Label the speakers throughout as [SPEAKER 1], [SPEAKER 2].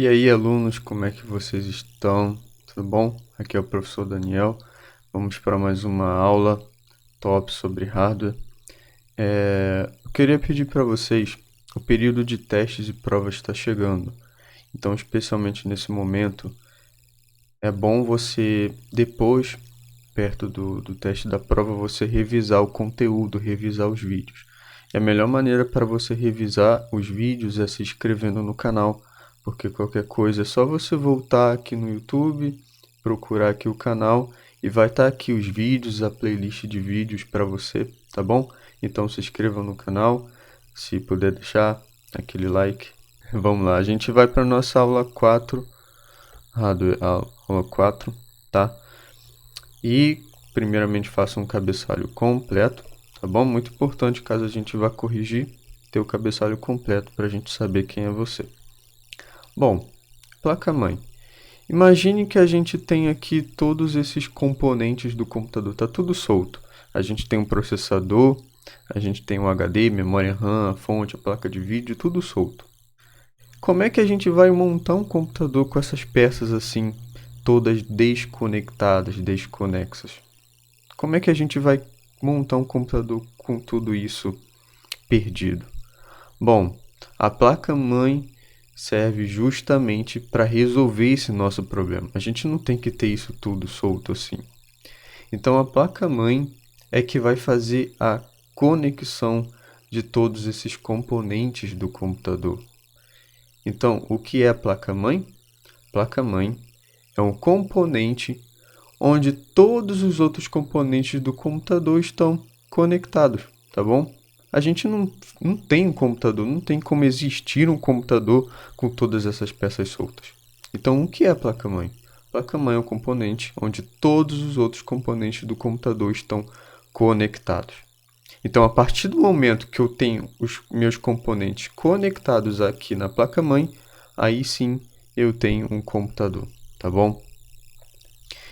[SPEAKER 1] E aí, alunos, como é que vocês estão? Tudo bom? Aqui é o professor Daniel. Vamos para mais uma aula top sobre hardware. Eu queria pedir para vocês, o período de testes e provas está chegando. Então, especialmente nesse momento, é bom você, depois, perto do teste da prova, você revisar o conteúdo, revisar os vídeos. E a melhor maneira para você revisar os vídeos é se inscrevendo no canal, porque qualquer coisa é só você voltar aqui no YouTube, procurar aqui o canal e vai estar aqui os vídeos, a playlist de vídeos para você, tá bom? Então se inscreva no canal, se puder deixar aquele like. Vamos lá, a gente vai para nossa aula 4, aula 4, tá? E primeiramente faça um cabeçalho completo, tá bom? Muito importante, caso a gente vá corrigir, ter o cabeçalho completo para a gente saber quem é você. Bom, placa-mãe. Imagine que a gente tem aqui todos esses componentes do computador, tá tudo solto. A gente tem um processador, a gente tem um HD, memória RAM, a fonte, a placa de vídeo, tudo solto. Como é que a gente vai montar um computador com essas peças assim, todas desconectadas, desconexas? Como é que a gente vai montar um computador com tudo isso perdido? Bom, a placa-mãe serve justamente para resolver esse nosso problema. A gente não tem que ter isso tudo solto assim. Então a placa-mãe é que vai fazer a conexão de todos esses componentes do computador. Então, o que é a placa-mãe? Placa-mãe é um componente onde todos os outros componentes do computador estão conectados, tá bom? A gente não tem um computador, não tem como existir um computador com todas essas peças soltas. Então, o que é a placa-mãe? A placa-mãe é um componente onde todos os outros componentes do computador estão conectados. Então, a partir do momento que eu tenho os meus componentes conectados aqui na placa-mãe, aí sim eu tenho um computador, tá bom?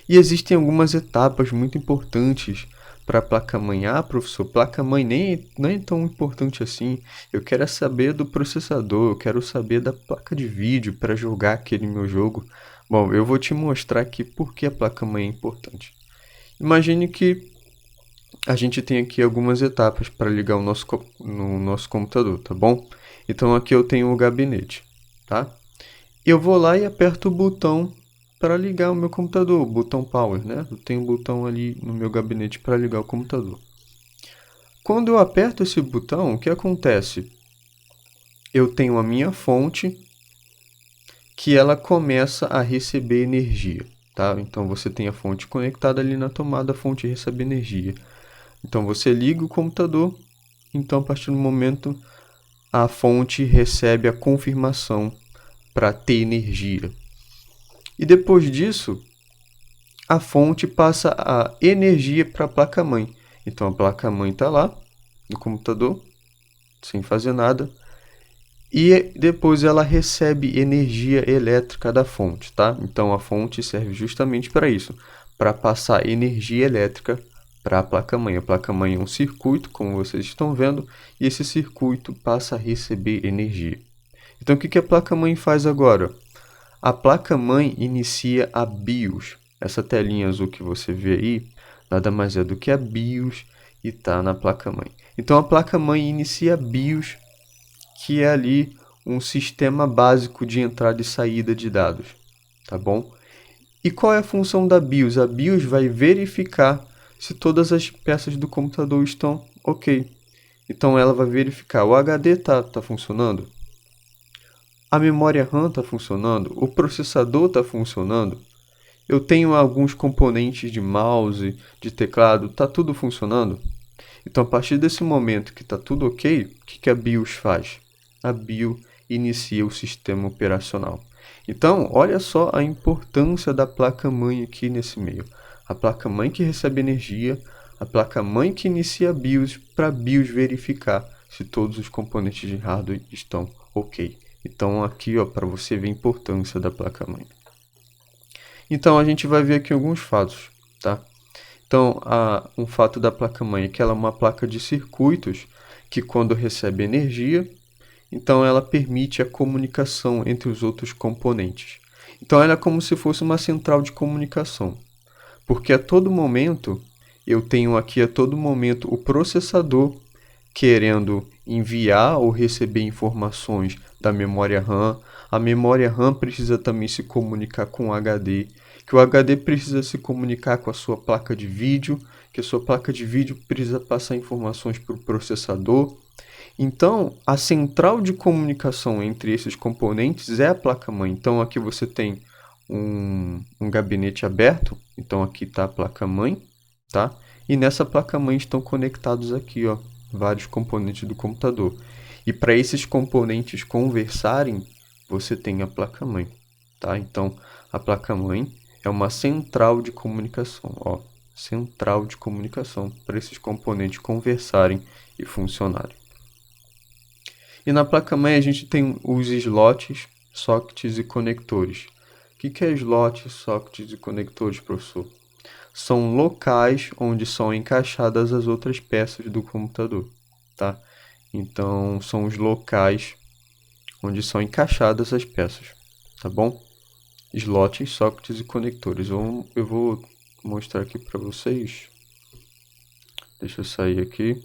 [SPEAKER 1] E existem algumas etapas muito importantes para a placa-mãe. Ah, professor, placa-mãe nem é tão importante assim. Eu quero saber do processador, eu quero saber da placa de vídeo para jogar aquele meu jogo. Bom, eu vou te mostrar aqui por que a placa-mãe é importante. Imagine que a gente tem aqui algumas etapas para ligar no nosso computador, tá bom? Então aqui eu tenho o gabinete, tá? Eu vou lá e aperto o botão para ligar o meu computador, o botão Power, né? Eu tenho um botão ali no meu gabinete para ligar o computador. Quando eu aperto esse botão, o que acontece? Eu tenho a minha fonte que ela começa a receber energia, tá? Então você tem a fonte conectada ali na tomada, a fonte recebe energia. Então você liga o computador, então a partir do momento a fonte recebe a confirmação para ter energia. E depois disso, a fonte passa a energia para a placa-mãe. Então a placa-mãe está lá no computador, sem fazer nada, e depois ela recebe energia elétrica da fonte, tá? Então a fonte serve justamente para isso, para passar energia elétrica para a placa-mãe. A placa-mãe é um circuito, como vocês estão vendo, e esse circuito passa a receber energia. Então o que a placa-mãe faz agora? A placa-mãe inicia a BIOS. Essa telinha azul que você vê aí, nada mais é do que a BIOS e está na placa-mãe. Então a placa-mãe inicia a BIOS, que é ali um sistema básico de entrada e saída de dados, tá bom? E qual é a função da BIOS? A BIOS vai verificar se todas as peças do computador estão ok. Então ela vai verificar, o HD tá funcionando? A memória RAM está funcionando? O processador está funcionando? Eu tenho alguns componentes de mouse, de teclado, está tudo funcionando? Então, a partir desse momento que está tudo ok, o que a BIOS faz? A BIOS inicia o sistema operacional. Então, olha só a importância da placa-mãe aqui nesse meio. A placa-mãe que recebe energia, a placa-mãe que inicia a BIOS para a BIOS verificar se todos os componentes de hardware estão ok. Então, aqui, para você ver a importância da placa-mãe. Então, a gente vai ver aqui alguns fatos, tá? Então, um fato da placa-mãe é que ela é uma placa de circuitos que, quando recebe energia, Então ela permite a comunicação entre os outros componentes. Então ela é como se fosse uma central de comunicação, porque a todo momento eu tenho aqui a todo momento o processador querendo enviar ou receber informações da memória RAM. A memória RAM precisa também se comunicar com o HD, que o HD precisa se comunicar com a sua placa de vídeo, que a sua placa de vídeo precisa passar informações para o processador. Então, a central de comunicação entre esses componentes é a placa-mãe. Então, aqui você tem um gabinete aberto. Então, aqui está a placa-mãe, tá? E nessa placa-mãe estão conectados aqui, ó, vários componentes do computador. E para esses componentes conversarem, você tem a placa-mãe, tá? Então, a placa-mãe é uma central de comunicação, ó, central de comunicação para esses componentes conversarem e funcionarem. E na placa-mãe a gente tem os slots, sockets e conectores. O que é slots, sockets e conectores, professor? São locais onde são encaixadas as outras peças do computador, tá? Então, são os locais onde são encaixadas as peças, tá bom? Slots, sockets e conectores. Eu vou mostrar aqui para vocês. Deixa eu sair aqui.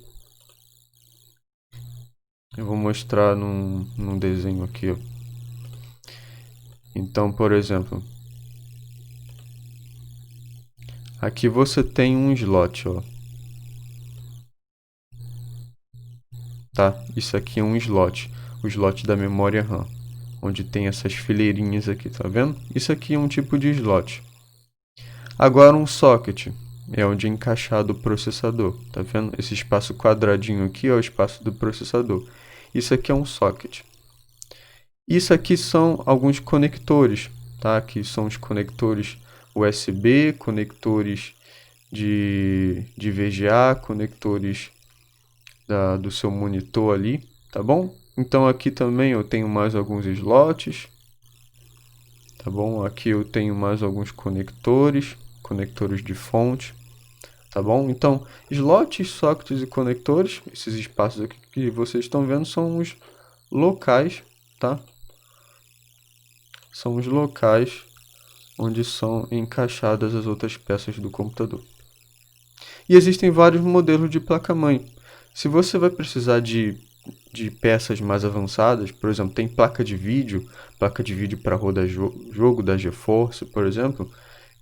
[SPEAKER 1] Eu vou mostrar num desenho aqui, ó. Então, por exemplo, aqui você tem um slot, ó. Tá? Isso aqui é um slot, o slot da memória RAM, onde tem essas fileirinhas aqui, tá vendo? Isso aqui é um tipo de slot. Agora um socket é onde é encaixado o processador, tá vendo? Esse espaço quadradinho aqui é o espaço do processador. Isso aqui é um socket. Isso aqui são alguns conectores, tá? Aqui são os conectores USB, conectores de VGA, conectores do seu monitor ali, tá bom? Então aqui também eu tenho mais alguns slots, tá bom? Aqui eu tenho mais alguns conectores, conectores de fonte, tá bom? Então, slots, sockets e conectores, esses espaços aqui que vocês estão vendo são os locais, tá? São os locais onde são encaixadas as outras peças do computador. E existem vários modelos de placa-mãe. Se você vai precisar de peças mais avançadas, por exemplo, tem placa de vídeo para rodar jogo da GeForce, por exemplo,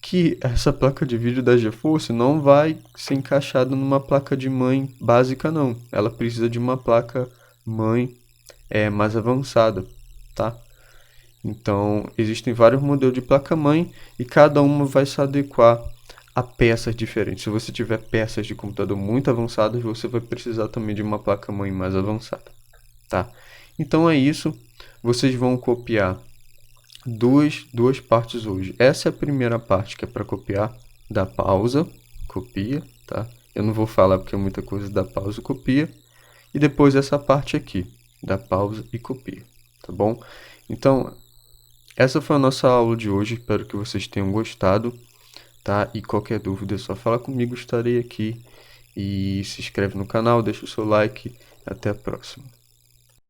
[SPEAKER 1] que essa placa de vídeo da GeForce não vai ser encaixada numa placa de mãe básica, não. Ela precisa de uma placa mãe mais avançada, tá? Então, existem vários modelos de placa-mãe e cada uma vai se adequar a peças diferentes. Se você tiver peças de computador muito avançadas, você vai precisar também de uma placa-mãe mais avançada, tá? Então é isso. Vocês vão copiar duas partes hoje. Essa é a primeira parte que é para copiar, dá pausa, copia, tá? Eu não vou falar porque é muita coisa, dá pausa, copia. E depois essa parte aqui, dá pausa e copia, tá bom? Então, essa foi a nossa aula de hoje, espero que vocês tenham gostado, tá? E qualquer dúvida é só falar comigo, estarei aqui. E se inscreve no canal, deixa o seu like, até a próxima.